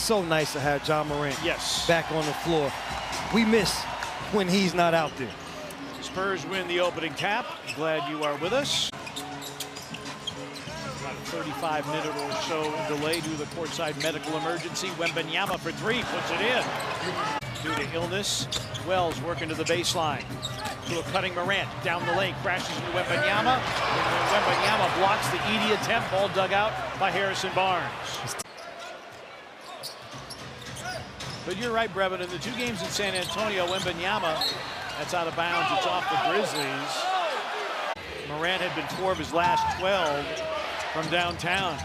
so nice to have John Morant back on the floor. We miss when he's not out there. Spurs win the opening tap. Glad you are with us. About a 35-minute or so delay due to the courtside medical emergency. Wembanyama for three, puts it in. Due to illness, Wells working to the baseline. To a cutting Morant, down the lane, crashes into Wembanyama. And Wembanyama blocks the Edey attempt, ball dug out by Harrison Barnes. But you're right, Brevin, in the two games in San Antonio, Wembanyama, that's out of bounds, it's off the Grizzlies. Morant had been 4 of his last 12 from downtown.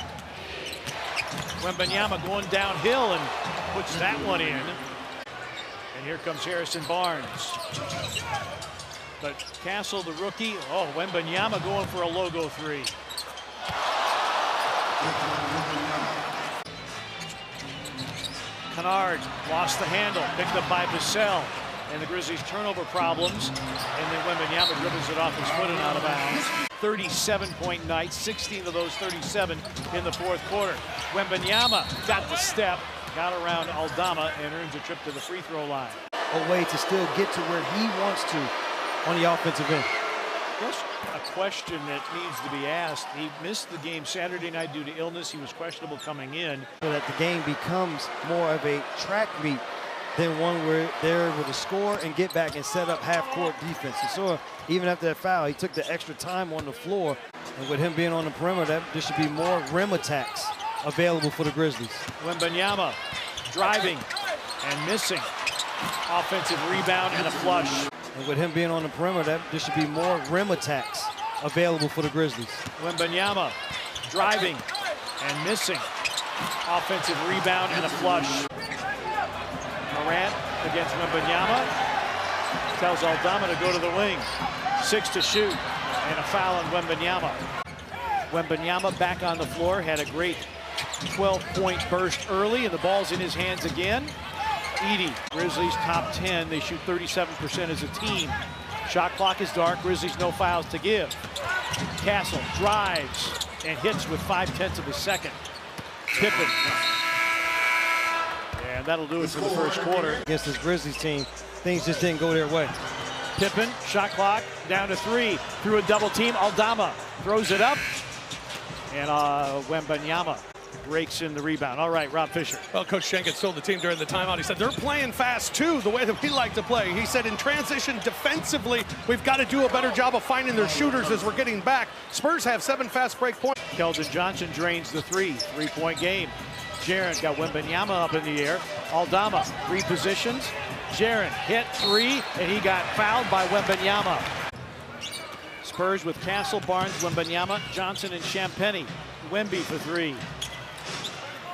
Wembanyama going downhill and puts that one in. And here comes Harrison Barnes. But Castle, the rookie, Wembanyama going for a logo three. Kennard lost the handle, picked up by Vassell. And the Grizzlies turnover problems. And then Wembanyama dribbles it off his foot and out of bounds. 37-point night, 16 of those 37 in the fourth quarter. Wembanyama got the step, got around Aldama, and earns a trip to the free throw line. A way to still get to where he wants to on the offensive end. Just a question that needs to be asked. He missed the game Saturday night due to illness. He was questionable coming in. So that the game becomes more of a track meet than one where they're able to score and get back and set up half-court defense. And so even after that foul, he took the extra time on the floor. And with him being on the perimeter, there should be more rim attacks available for the Grizzlies. Wembanyama driving and missing. Offensive rebound and a flush. And with him being on the perimeter, there should be more rim attacks available for the Grizzlies. Wembanyama driving and missing. Offensive rebound and a flush. Morant against Wembanyama. Tells Aldama to go to the wing. 6 to shoot. And a foul on Wembanyama. Wembanyama back on the floor. Had a great 12-point burst early, and the ball's in his hands again. Edey, Grizzlies top 10. They shoot 37% as a team. Shot clock is dark. Grizzlies no fouls to give. Castle drives and hits with 5/10 of a second. Pippen. And that'll do it for the first quarter. Against this Grizzlies team, things just didn't go their way. Pippen, shot clock, down to 3. Through a double team, Aldama throws it up. And Wembanyama rakes in the rebound. All right, Rob Fisher. Well, Coach Jenkins told the team during the timeout, he said, they're playing fast too, the way that we like to play. He said, in transition defensively, we've got to do a better job of finding their shooters as we're getting back. Spurs have 7 fast break points. Keldon Johnson drains the 3-point game. Jaren got Wembanyama up in the air. Aldama repositions. Jaren hit 3, and he got fouled by Wembanyama. Spurs with Castle, Barnes, Wembanyama, Johnson, and Champagnie. Wemby for 3.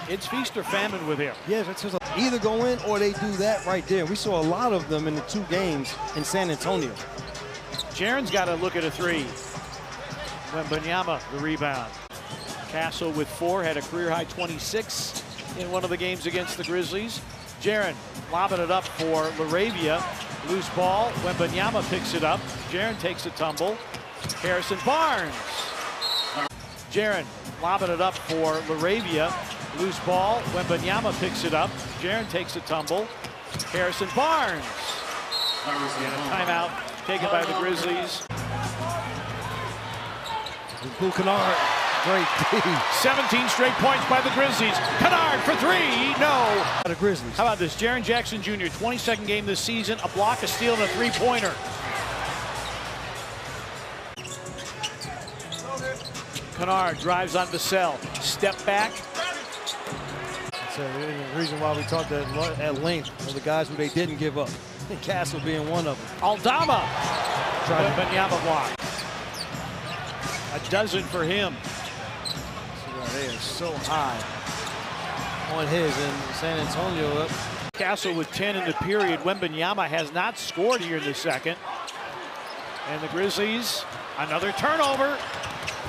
It's feast or famine with him. Yes, it's just either go in or they do that right there. We saw a lot of them in the 2 games in San Antonio. Jaren's got to look at a 3. Wembanyama, the rebound. Castle with 4, had a career-high 26 in one of the games against the Grizzlies. Jaren lobbing it up for LaRavia. Loose ball, Wembanyama picks it up. Jaren takes a tumble. Harrison Barnes. Jaren lobbing it up for LaRavia. Loose ball, Wembanyama picks it up. Jaren takes a tumble. Harrison Barnes. And a timeout taken by the Grizzlies. Kennard, great D. 17 straight points by the Grizzlies. Kennard for 3, no. The Grizzlies. How about this? Jaren Jackson Jr., 22nd game this season, a block, a steal, and a 3-pointer. Kennard drives on Vassell. Step back. So the reason why we talked at length of the guys who they didn't give up. And Castle being one of them. Aldama. Wembanyama block. A dozen for him. They are so high on his, and San Antonio up. Castle with 10 in the period. Wembanyama has not scored here in the second. And the Grizzlies, another turnover.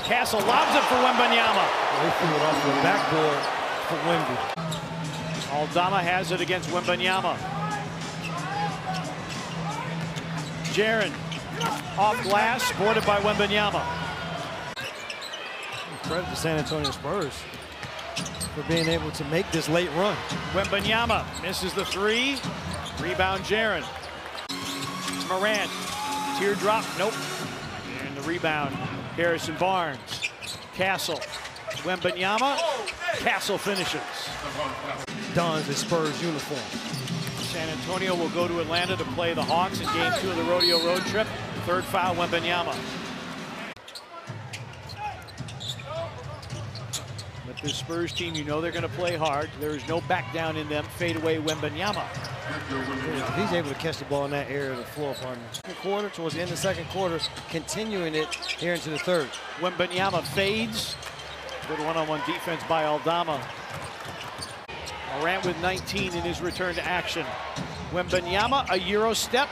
Castle lobs it for Wembanyama. They threw it off the backboard for Wemby. Aldama has it against Wembanyama. Jaren off glass, supported by Wembanyama. Credit to San Antonio Spurs. for being able to make this late run. Wembanyama misses the three. Rebound, Jaren. Morant, teardrop, nope. And the rebound, Harrison Barnes. Castle, Wembanyama, Castle finishes. Dons the Spurs uniform. San Antonio will go to Atlanta to play the Hawks in game 2 of the rodeo road trip. Third foul, Wembanyama. But this Spurs team, you know they're going to play hard. There is no back down in them. Fade away, Wembanyama. He's able to catch the ball in that area of the floor, partner. Second quarter, towards the end of the second quarter, continuing it here into the third. Wembanyama fades. Good one-on-one defense by Aldama. Morant with 19 in his return to action. Wembanyama, a Euro step,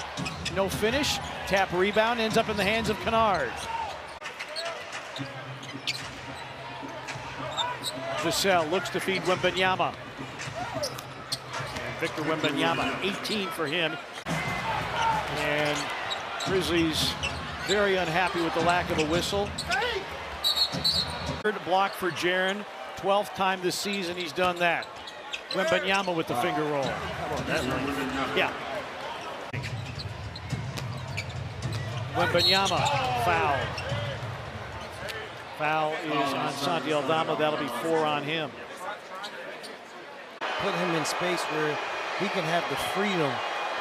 no finish. Tap rebound, ends up in the hands of Kennard. Vassell looks to feed Wembanyama. And Victor Wembanyama, 18 for him. And Grizzlies very unhappy with the lack of a whistle. Third block for Jaren. 12th time this season he's done that. Wembanyama with the finger roll. How about that? Yeah. Wembanyama, foul. Foul is on Santi Aldama. That'll be 4 on him. Put him in space where he can have the freedom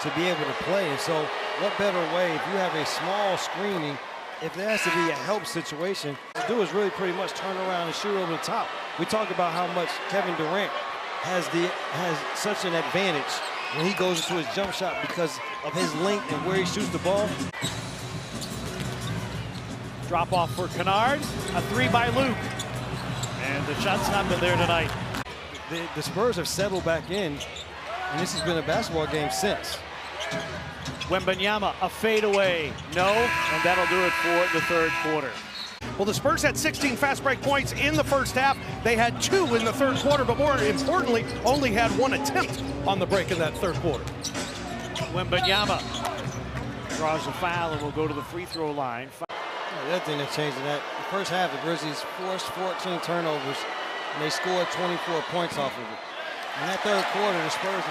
to be able to play. And so what better way, if you have a small screening, if there has to be a help situation, to do is really pretty much turn around and shoot over the top. We talk about how much Kevin Durant has such an advantage when he goes into his jump shot because of his length and where he shoots the ball. Drop off for Kennard, a 3 by Luke. And the shot's not been there tonight. The Spurs have settled back in, and this has been a basketball game since. Wembanyama, a fadeaway, no, and that'll do it for the third quarter. Well, the Spurs had 16 fast break points in the first half. They had 2 in the third quarter, but more importantly, only had 1 attempt on the break in that third quarter. Wembanyama draws a foul and will go to the free throw line. The other thing that changed in that, the first half, the Grizzlies forced 14 turnovers, and they scored 24 points off of it. In that third quarter, the Spurs...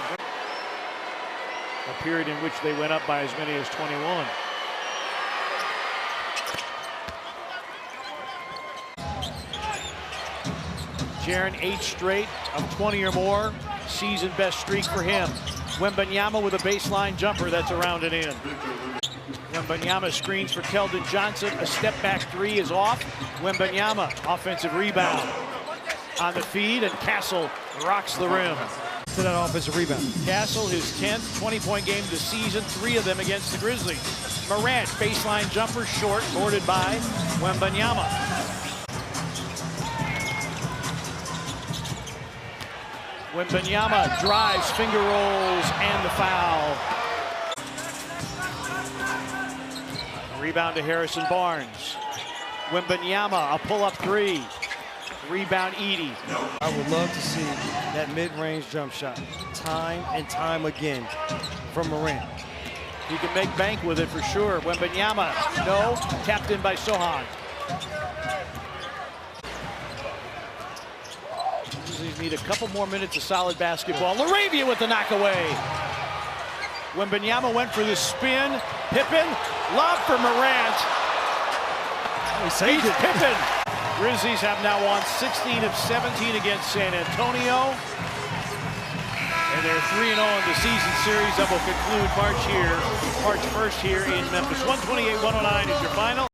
A period in which they went up by as many as 21. Jaren, 8 straight of 20 or more. Season best streak for him. Wembanyama with a baseline jumper that's around and in. Wembanyama screens for Keldon Johnson. A step back 3 is off. Wembanyama, offensive rebound. On the feed, and Castle rocks the rim. To that offensive rebound. Castle, his 10th 20-point game of the season, 3 of them against the Grizzlies. Morant, baseline jumper, short, boarded by Wembanyama. Wembanyama drives, finger rolls, and the foul. Rebound to Harrison Barnes. Wembanyama, a pull-up 3. Rebound, Edey. I would love to see that mid-range jump shot time and time again from Morant. He can make bank with it for sure. Wembanyama, no, tapped in by Sohan. Grizzlies need a couple more minutes of solid basketball. Laravia with the knockaway. Wembanyama went for the spin. Pippen, lob for Morant. He saved it. Pippen. Grizzlies have now won 16 of 17 against San Antonio. And they're 3-0 in the season series that will conclude March 1st here in Memphis. 128-109 is your final.